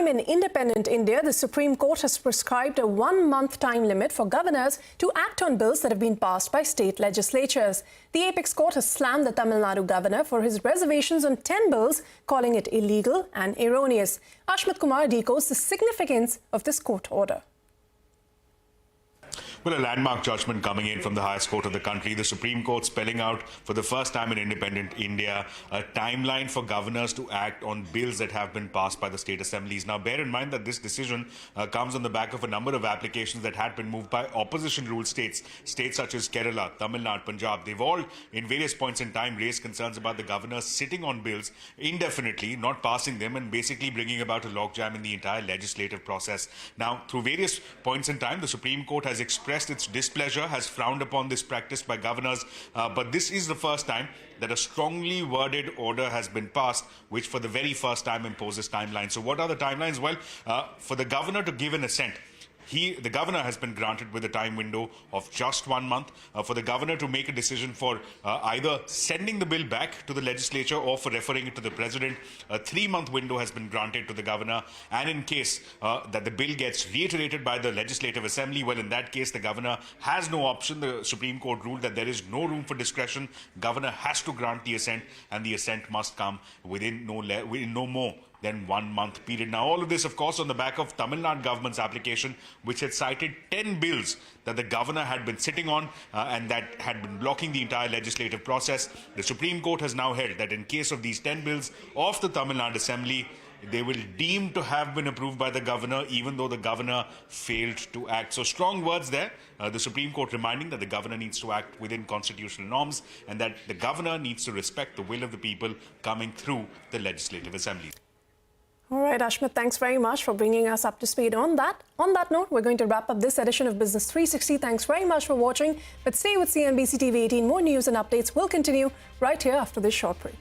time in independent India, the Supreme Court has prescribed a 1-month time limit for governors to act on bills that have been passed by state legislatures. The apex court has slammed the Tamil Nadu Governor for his reservations on 10 bills, calling it illegal and erroneous. Ashmit Kumar decodes the significance of this court order. Well, a landmark judgment coming in from the highest court of the country, the Supreme Court spelling out for the first time in independent India a timeline for governors to act on bills that have been passed by the state assemblies. Now, bear in mind that this decision comes on the back of a number of applications that had been moved by opposition-ruled states such as Kerala, Tamil Nadu, Punjab. They've all, in various points in time, raised concerns about the governors sitting on bills indefinitely, not passing them, and basically bringing about a logjam in the entire legislative process. Now, through various points in time, the Supreme Court has expressed its displeasure, has frowned upon this practice by governors, but this is the first time that a strongly worded order has been passed, which for the very first time imposes timelines. So what are the timelines? Well, for the governor to give an assent, the governor has been granted with a time window of just 1 month. For the governor to make a decision for either sending the bill back to the legislature or for referring it to the president, a 3-month window has been granted to the governor. And in case that the bill gets reiterated by the legislative assembly, well, in that case, the governor has no option. The Supreme Court ruled that there is no room for discretion. Governor has to grant the assent, and the assent must come within no more than 1 month period. Now, all of this, of course, on the back of Tamil Nadu government's application, which had cited 10 bills that the governor had been sitting on and that had been blocking the entire legislative process. The Supreme Court has now held that in case of these 10 bills of the Tamil Nadu Assembly, they will deem to have been approved by the governor, even though the governor failed to act. So strong words there. The Supreme Court reminding that the governor needs to act within constitutional norms and that the governor needs to respect the will of the people coming through the legislative assembly. All right, Ashmit, thanks very much for bringing us up to speed on that. On that note, we're going to wrap up this edition of Business 360. Thanks very much for watching. But stay with CNBC TV 18. More news and updates will continue right here after this short break.